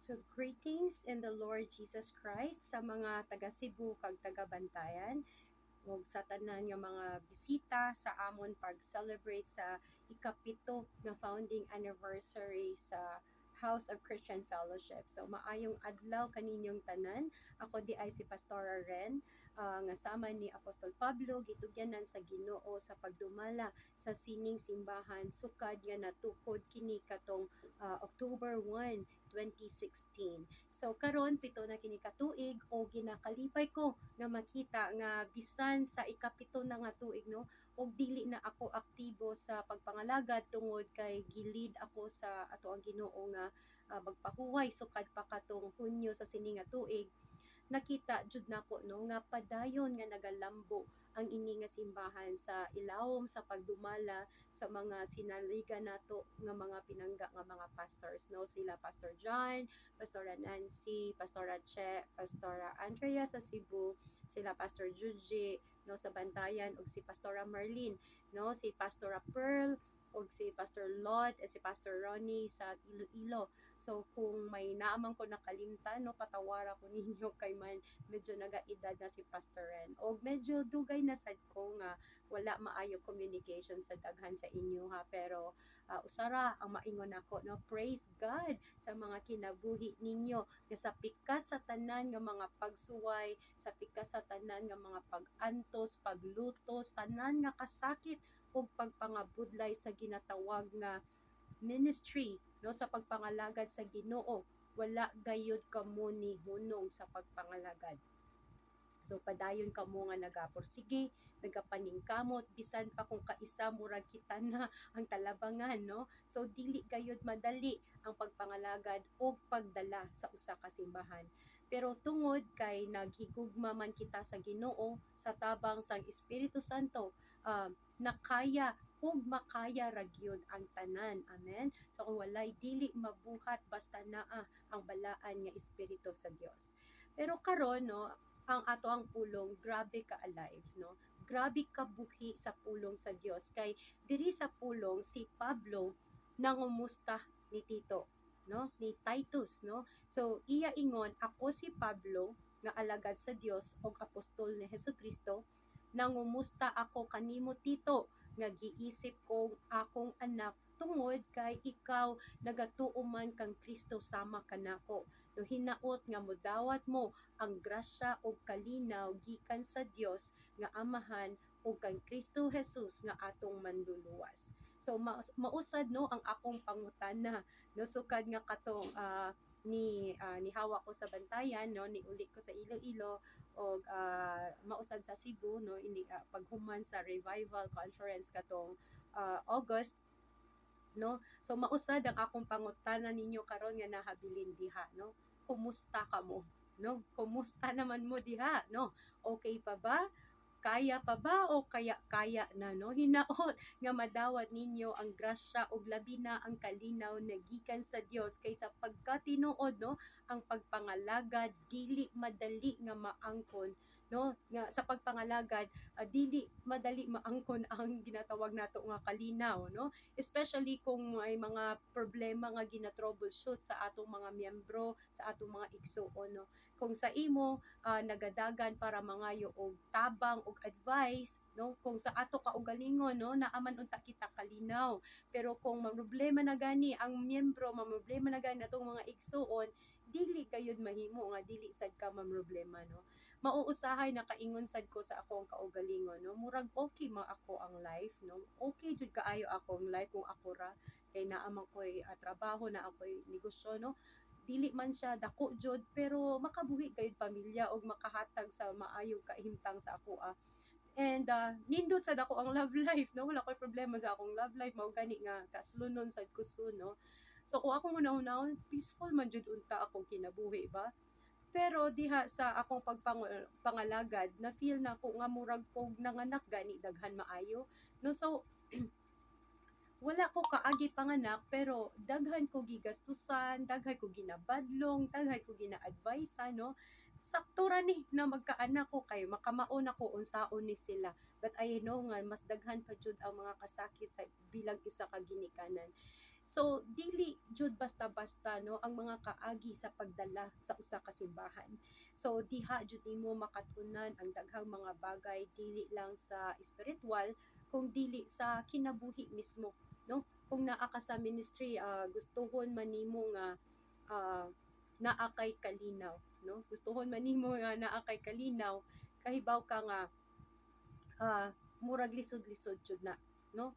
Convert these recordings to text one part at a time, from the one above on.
So greetings in the Lord Jesus Christ sa mga taga Cebu kag taga Bantayan ug sa tanan nga mga bisita sa amon pag-celebrate sa ikapito nga founding anniversary sa House of Christian Fellowship. So maayong adlaw kaninyong tanan. Ako di ay si Pastora Ren nga sama ni Apostol Pablo gitugyanan sa Ginoo sa pagdumala sa sining simbahan sukad nga natukod kini katong October 1, 2016. So karon pito na kini ka tuig o ginakalipay ko nga makita nga bisan sa ikapito na nga tuig no og dili na ako aktibo sa pagpangalagad tungod kay gilid ako sa ato ang Ginoo nga magpahuway sukad pa katong Hunyo sa sini nga tuig. Nakita jud nako no nga padayon nga nagalambo ang ini nga simbahan sa ilawom sa pagdumala sa mga sinaligan nato nga mga pinangga nga mga pastors no, sila Pastor John, Pastora Nancy, Pastora Che, Pastora Andrea sa Cebu, sila Pastor Juji no sa Bantayan ug si Pastora Marlene no, si Pastora Pearl ug si Pastor Lot at si Pastor Ronnie sa Iloilo. So kung may naamang ko nakalimtan no, patawara ko ninyo kay man medyo nagaedad na si Pastor Ren. O medyo dugay na sad ko nga wala maayo communication sa daghan sa inyo ha, pero usara ang maingon ako no, praise God sa mga kinabuhi ninyo nga sa pikas sa tanan nga mga pagsuway, sa pikas sa tanan nga mga pag-antos, paglutos, tanan nga kasakit ug pagpangabudlay sa ginatawag nga ministry no sa pagpangalagad sa Ginoo. Wala gayud kamo ni hunong sa pagpangalagad. So padayon ka mo nga nagaporsige, nagapaningkamot bisan pa kung kaisa murag kita na ang talabangan no. So dili gayud madali ang pagpangalagad o pagdala sa usa ka simbahan. Pero tungod kay naghigugma man kita sa Ginoo sa tabang sang Espiritu Santo, nakaya ug makaya ra gyud ang tanan. Amen. So kung walay dili mabuhat basta naa ang balaan nga espiritu sa Dios. Pero karon no, ang ato ang pulong grabe ka alive no, grabe ka buhi sa pulong sa Dios kay diri sa pulong si Pablo nangumusta ni Tito no, ni Titus no. So iya ingon, ako si Pablo nga alagad sa Dios ug apostol ni Hesukristo, nangumusta ako kanimo Tito nga giisip kong akong anak tungod kay ikaw nagatuo man kang Kristo sama kanako no, hinaot nga modawat mo ang grasya o kalinaw gikan sa Dios nga Amahan o kang Kristo Jesus nga atong manluluwas. So mausad no ang akong pangutana no, sukad nga katong ni hawa ko sa Bantayan no, ni uli ko sa Iloilo o mausad sa Cebu no, ini paghuman sa revival conference katong August no. So mausad ang akong pangutana ninyo karon nga nahabilin diha no. Kumusta ka mo? No? Kumusta naman mo diha no? Okay pa ba? Kaya pa ba o kaya na no? Hinaot nga madawat ninyo ang grasya ug labi na ang kalinaw na gikan sa Dios kaysa pagkatinuod no, ang pagpangalagad dili madali nga maangkon no, nga sa pagpangalagad dili madali maangkon ang ginatawag nato nga kalinaw no, especially kung may mga problema nga gina-troubleshoot sa atong mga miyembro, sa atong mga igsuon no. Kung sa imo nagadagan para mangayo og tabang og advice no, kung sa ato kaugalingon no, naaman unta kita kalinaw. Pero kung problema na gani ang miyembro, problema na gani atong mga igsuon, dili gayud mahimo nga dili sad ka problema no. Mauusahay na kaingon sad ko sa akong kaugalingon no, murag okay ma ako ang life no, okay jud kaayo akong life kung ako ra kay naa man ko'y trabaho, na ako'y negosyo no, dili man siya dako jud pero makabuhi kayud pamilya og makahatag sa maayong kahimtang sa ako and nindot sad ako ang love life no, wala ko'y problema sa akong love life, mao gani nga kaslunon sad kuso no. So kung ako hunahunahon, peaceful man jud unta akong kinabuhi ba. Pero diha sa akong pagpangalagad na feel na ko nga murag kog nanganak gani daghan maayo no. So wala ko kaagi panganak pero daghan ko gigastusan, daghan ko ginabadlong, daghan ko gina-advise no. Sakto ra ni na magkaanak ko kay makamaon ako unsaon ni sila. But I know nga mas daghan pa jud ang mga kasakit sa bilang isa ka ginikanan. So dili jud basta-basta no ang mga kaagi sa pagdala sa usa ka simbahan. So diha jud nimo makatunan ang daghang mga bagay dili lang sa espiritual kung dili sa kinabuhi mismo, no? Kung naa ka sa ministry, gustuhon man nimo nga ah, naa kay kalinaw, no? Gustuhon man nimo nga naa kay kalinaw, kahibaw ka nga ah, murag lisod-lisod jud na, no?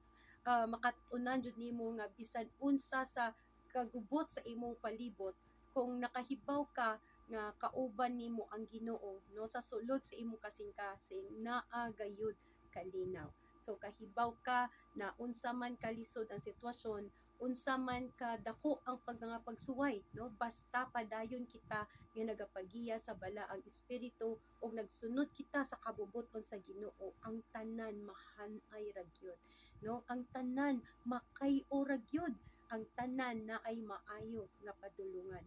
Makatunan jud nimo nga bisan unsa sa kagubot sa imong palibot, kung nakahibaw ka nga kauban nimo ang Ginoo, no, sa sulod sa imong kasing-kasing naa gayud kalinaw. So kahibaw ka na unsa man kalisod ang sitwasyon, unsa man kadako ang mga pagsuway, no, basta padayon kita nga nagapagiya sa balaang espiritu o nagsunod kita sa kabubuton sa Ginoo, ang tanan mahanay ra gyud, no? Ang tanan makay-o ra gyud, ang tanan na ay maayo nga padulungan.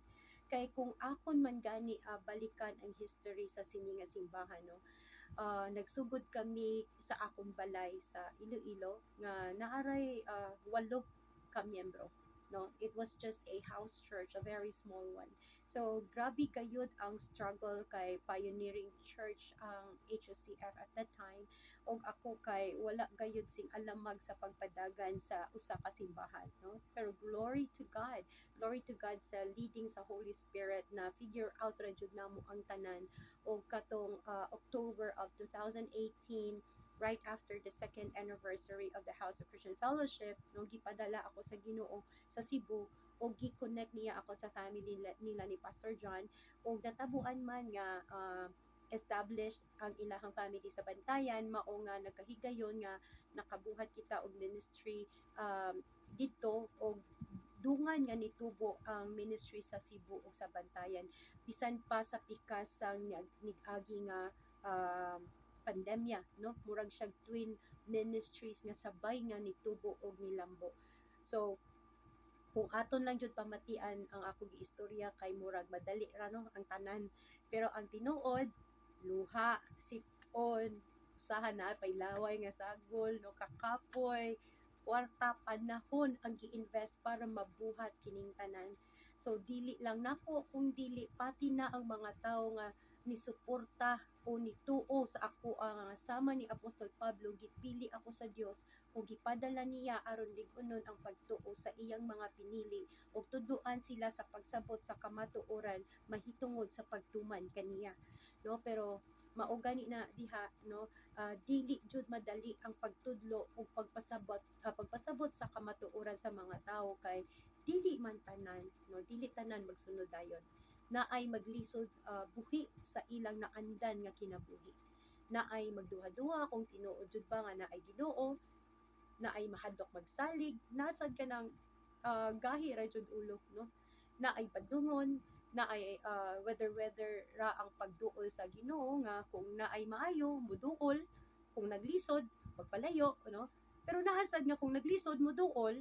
Kay kung akon man gani balikan ang history sa sini nga simbahan, no, nagsugod kami sa akong balay sa Iloilo nga naaray 8 ka miyembro, no. It was just a house church, a very small one. So grabe kayod ang struggle kay pioneering church ang HOCF at that time, og ako kay wala gayud sing alamag sa pagpadagan sa usa ka simbahan, no. Pero glory to God sa leading sa Holy Spirit na figure out ra jud namo ang tanan. O katong October of 2018, right after the second anniversary of the House of Christian Fellowship, no, gipadala ako sa Ginoo sa Cebu, o gi-connect niya ako sa family nila ni Pastor John, o natabuan man nga established ang ilahang family sa Bantayan, mao nga nagkahigayon nga nakabuhat kita og ministry dito, o dungan nga nitubo ang ministry sa Cebu o sa Bantayan bisan pa sa pikas sang nig-agi nga pandemya, no, murag siya twin ministries nga sabay nga nitubo og nilambo. So kung aton lang jud pamatian ang ako giistorya, kay murag madali ra, no, ang tanan, pero ang tinuod luha, sit-on, usahan na pay laway nga sagol, no, kakapoy, kwarta, panahon ang gi-invest para mabuhat kining tanan. So dili lang nako, kung dili pati na ang mga tawo nga ni suporta o nituo sa ako ang sama ni Apostol Pablo, gipili ako sa Dios o gipadala niya aron lig-unon ang pagtuo sa iyang mga pinili o tuduan sila sa pagsabot sa kamatuoran mahitungod sa pagtuman kaniya, no. Pero mao gani na diha, no, dili jud madali ang pagtudlo o pagpasabot sa kamatuoran sa mga tawo, kay dili man tanan, no, dili tanan magsunod dayon, na ay maglisod buhi sa ilang naandan nga kinabuhi, na ay magduha-duha kung tinuod jud ba nga na ay Ginoo, na ay mahadlok magsalig, nasad ka ng gahi ra jud ulo, no, na ay padungon, na ay whether ra ang pagduol sa Ginoo, nga kung na ay maayo muduol, kung naglisod magpalayo, no. Pero nahasad nga kung naglisod muduol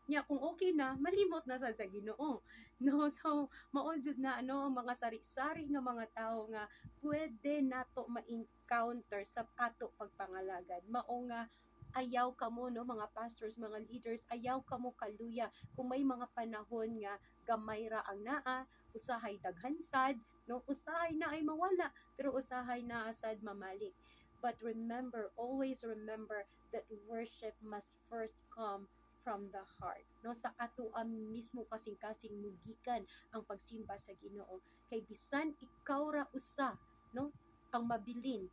nya, kung okay na malimot na sad sa Ginoo, no. So mao jud na ano ang mga sari-sari nga mga tawo nga pwede nato ma-encounter sa ato pagpangalagad. Mao nga ayaw kamo, no, mga pastors, mga leaders, ayaw kamo kaluya kung may mga panahon nga gamay ra ang naa, usahay daghan sad, no, usahay na ay mawala, pero usahay na sad mamalik. But remember, always remember that worship must first come from the heart, no, sa ato ang mismo kasing-kasing mugikan ang pagsimba sa Ginoo, kay bisan ikaw ra usa, no, ang mabilin,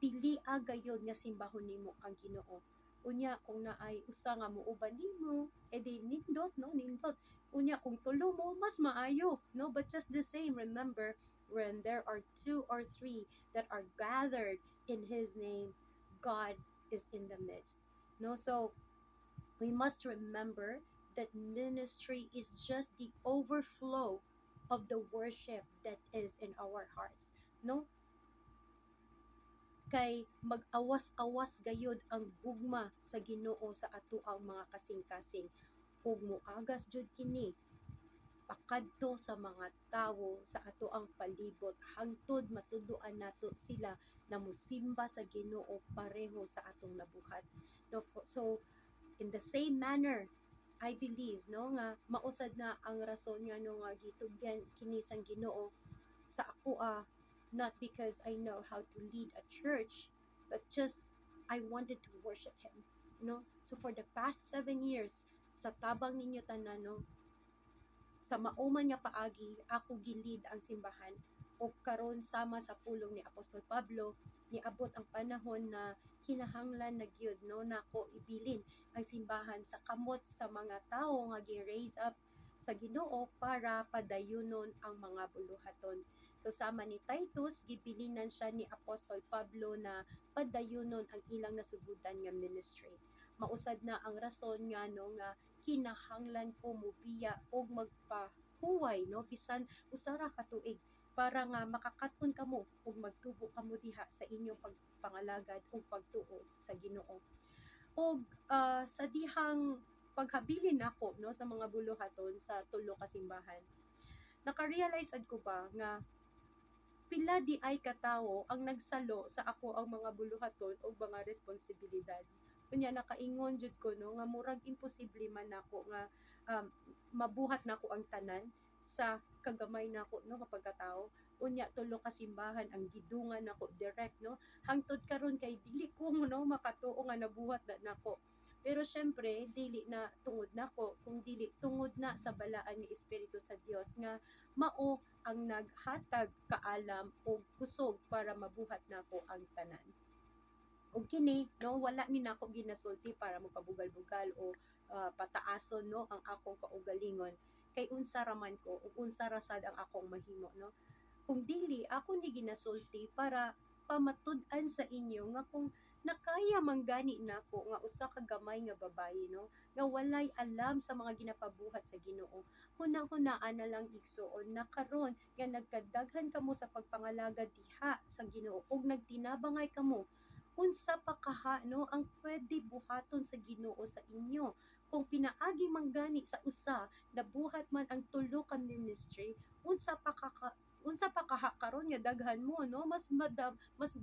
pili gayud nga simbahon nimo ang Ginoo. Unya kung naay usa nga muuban nimo, edi nindot, no, nindot. Unya kung tulo mo mas maayo, no, but just the same, remember, when there are 2 or 3 that are gathered in his name, God is in the midst, no. So we must remember that ministry is just the overflow of the worship that is in our hearts, no. Kay mag-awas-awas gayud ang gugma sa Ginoo sa ato ang mga kasing-kasing, ug moagas jud kini pakadto sa mga tawo sa ato ang palibot hangtod matuduan nato sila na musimba sa Ginoo pareho sa atong nabuhat, no. So in the same manner I believe no nga mausad na ang rason nga no nga gitugyan kini sang Ginoo sa ako not because I know how to lead a church, but just I wanted to worship Him. So for the past 7 years, sa tabang ninyo tanan, no, sa mauman nga paagi, ako gilid ang simbahan. O karon sama sa pulong ni Apostol Pablo, niabot ang panahon na kinahanglan na gyud no nako ibilin ang simbahan sa kamot sa mga tawo nga gi-raise up sa Ginoo para padayunon ang mga buluhaton. So sama ni Titus, gibilinan siya ni Apostol Pablo na padayunon ang ilang nasugudan nga ministry. Mausad na ang rason nga no nga kinahanglan ko mubiya og magpahuway no bisan usara ka tuig para nga makakaton kamo ug magtubo kamo diha sa inyong pagpangalagad ug pagtuo sa Ginoo. Og sa dihang paghabilin nako no sa mga buluhaton sa tulo ka simbahan, naka-realize ko ba nga pila di ay katawo ang nagsalo sa ako ang mga buluhaton o mga responsibilidad. Kunya nakaingon jud ko no nga murag imposible man nako nga mabuhat nako ang tanan sa kagamay nako no nga pagkatao. Unya tulo ka simbahan ang gidungan nako direct no. Hangtod karon kay dili ko no makatuo nga nabuhat na nako. Pero syempre dili na tungod nako kung dili tungod na sa balaan nga espiritu sa Dios nga mao ang naghatag kaalam o kusog para mabuhat nako ang tanan. Og kini no wala ni nako ginasulti para mopabugal-bugal o pataason no ang akong kaugalingon kay unsa ra man ko ug unsa ra sad ang akong mahimo no. Kung dili ako ni ginasulti para pamatud-an sa inyo nga kung nakaya manggani nako nga usa ka gamay nga babayi no nga walay alam sa mga ginapabuhat sa Ginoo, hunahunaan na lang igsuon na karon nga nagkadaghan kamo sa pagpangalagad diha sa Ginoo ug nagtinabangay kamo unsa pa kaha no ang pwede buhaton sa Ginoo sa inyo. Kung pinaagi manggani sa usa nabuhat man ang tulo ka ministry, unsa pa kaha karon nga daghan mo no mas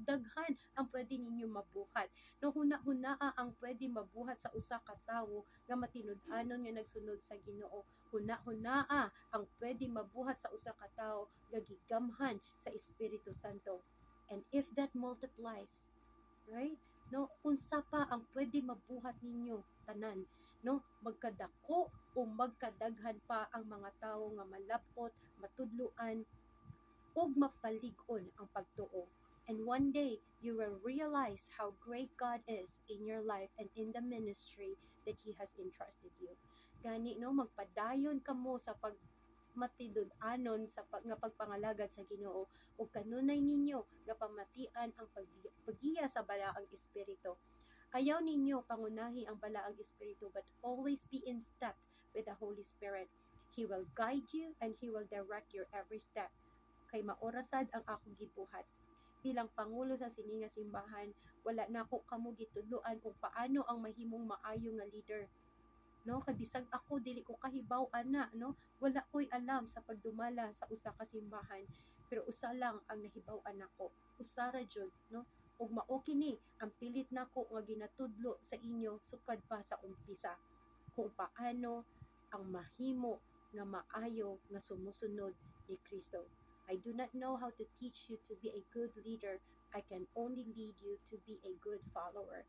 daghan ang pwede ninyo mabuhat no hunahunaa ang pwede mabuhat sa usa ka tawo nga matinud-anon nga nagsunod sa Ginoo. Hunahunaa ang pwede mabuhat sa usa ka tawo nga gigamhan sa Espiritu Santo. And if that multiplies, right, no, unsa pa ang pwede mabuhat ninyo tanan no magkadako o magkadaghan pa ang mga tawo nga malapot, matudluan ug mapalig-on ang pagtuo. And one day you will realize how great God is in your life and in the ministry that He has entrusted you. Gani no magpadayon kamo sa pag matidud-anon sa nga pagpangalagad sa Ginoo ug kanunay ninyo nga pamatian ang paggiya sa balaang espiritu. Ayaw ninyo pangunahi ang balaang espiritu but always be in step with the Holy Spirit. He will guide you and He will direct your every step. Kay maorasad ang akong gibuhat. Bilang pangulo sa sininga simbahan, wala na ako kamo gitudloan kung paano ang mahimong maayo nga leader. No, kay bisag ako dili ko kahibaw ana no, wala ko'y alam sa pagdumala sa usa ka simbahan, pero usa lang ang nahibaw-an nako, usa ra jud no, ug mao kini ang pilit nako nga ginatudlo sa inyo sukad pa sa umpisa kung paano ang mahimo nga maayo nga sumusunod ni Kristo. I do not know how to teach you to be a good leader. I can only lead you to be a good follower.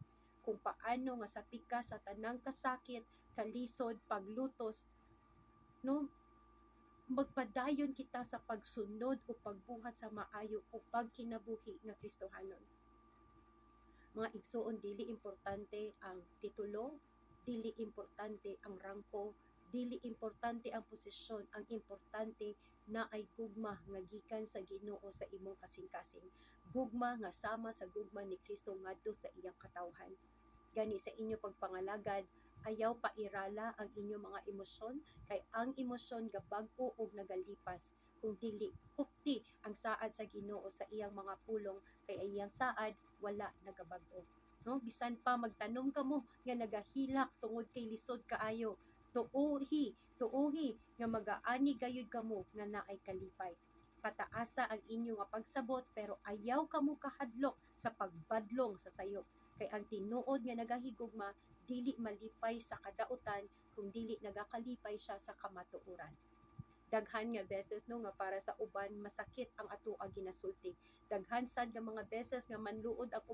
Kung paano nga sapik ka sa tanang kasakit, kalisod, paglutos, no, magpadayon kita sa pagsunod o pagbuhat sa maayo o pagkinabuhi nga Kristohanon. Mga igsoon, dili importante ang titulo, dili importante ang rangko, dili importante ang posisyon, ang importante na ay gugma nga gikan sa Ginoo sa imong kasing-kasing. Gugma nga sama sa gugma ni Kristo ngadto sa iyang katawhan. Gani sa inyo pagpangalagad, ayaw pairala ang inyong mga emosyon kay ang emosyon gabag-o og nagalipas. Kung dili kupti ang saad sa Ginoo sa iyang mga pulong kay iyang saad wala nagabag-o. No, bisan pa magtanom kamo nga nagahilak tungod kay lisod kaayo, tuohi nga magaani gayud kamo nga naay kalipay. Pataasa ang inyo nga pagsabot pero ayaw kamo kahadlok sa pagbadlong sa sayop. Kay ang tinuod nga nagahigugma dili malipay sa kadautan kung dili nagakalipay siya sa kamatuoran. Daghan nga beses no nga para sa uban masakit ang atoa ginasulti. Daghan sad nga mga beses nga manluod ang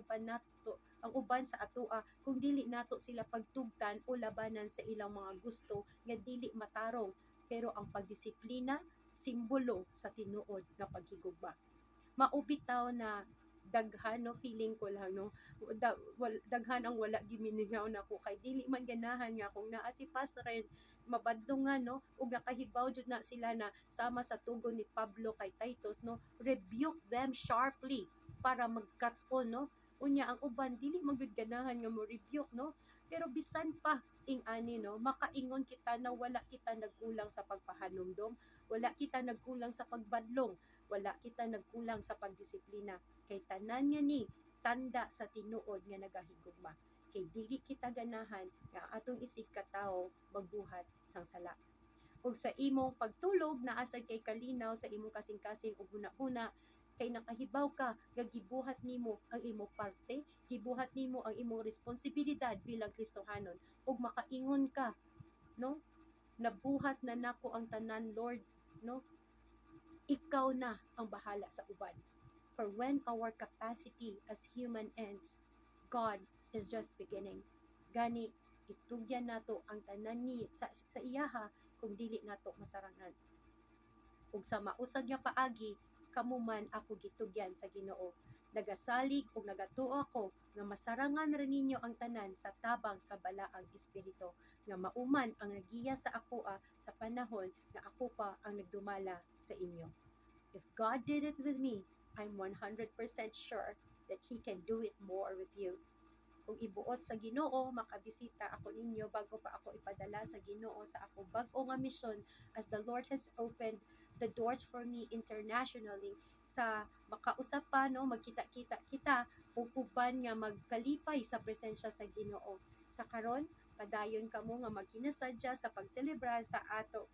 uban sa atoa kung dili nato sila pagtugtan o labanan sa ilang mga gusto nga dili matarong, pero ang pagdisiplina simbolo sa tinuod nga paghigugma. Maubitaw na daghan no, feeling ko lang no, daghan ang wala gimingaw na ko kay dili man ganahan nga kung naa si Pasren mabadlongan no ug nakahibaw jud na sila na sama sa tugon ni Pablo kay Titus no, rebuke them sharply para magkat-on no. Unya ang uban dili man gyud ganahan nga mo rebuke no, pero bisan pa ing-ani no, makaingon kita na wala kita nagkulang sa pagpahanumdom, wala kita nagkulang sa pagbadlong, wala kita nagkulang sa pagdisiplina, kay tanan nga ni tanda sa tinuod nga nagahigugma, kay dili kita ganahan nga atong isig katawo magbuhat sang sala. Ug sa imong pagtulog naasad kay kalinaw sa imong kasing-kasing ug una-una kay nakahibaw ka nga gibuhat nimo ang imong parte, gibuhat nimo ang imong responsibilidad bilang Kristohanon ug makaingon ka no, nabuhat na nako ang tanan Lord no, ikaw na ang bahala sa uban. For when our capacity as human ends, God is just beginning. Gani, itugyan nato ang tanan ni sa iyaha kung dili nato masarangan. Ug sa mausag nga paagi, kamuman ako gitugyan sa Ginoo. Nagasalig ug nagatuo ako nga masarangan rin ninyo ang tanan sa tabang sa balaang espiritu nga mauman ang nagiya sa ako sa panahon nga ako pa ang nagdumala sa inyo. If God did it with me, I'm 100% sure that He can do it more with you. Kung ibuot sa Ginoo, makabisita ako ninyo bago pa ako ipadala sa Ginoo sa ako bag-o nga mission, as the Lord has opened the doors for me internationally sa makausap pa no, magkita-kita kita ug uban nga magkalipay sa presensya sa Ginoo. Sa karon, padayon kamo nga magkinasadya sa pagselebrar sa ato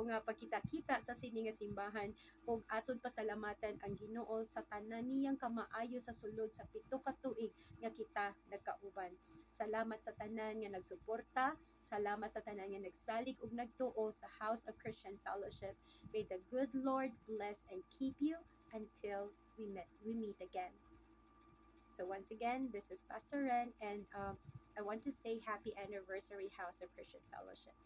nga pagkita-kita sa sini nga simbahan ug aton pasalamatan ang Ginoo sa tanan niyang kamaayo sa sulod sa 7 ka tuig nga kita nagkauban. Salamat sa tanan nga nagsuporta, salamat sa tanan nga nagsalig ug nagtuo sa House of Christian Fellowship. May the good Lord bless and keep you until we meet again. So once again, this is Pastor Ren, and I want to say happy anniversary, House of Christian Fellowship.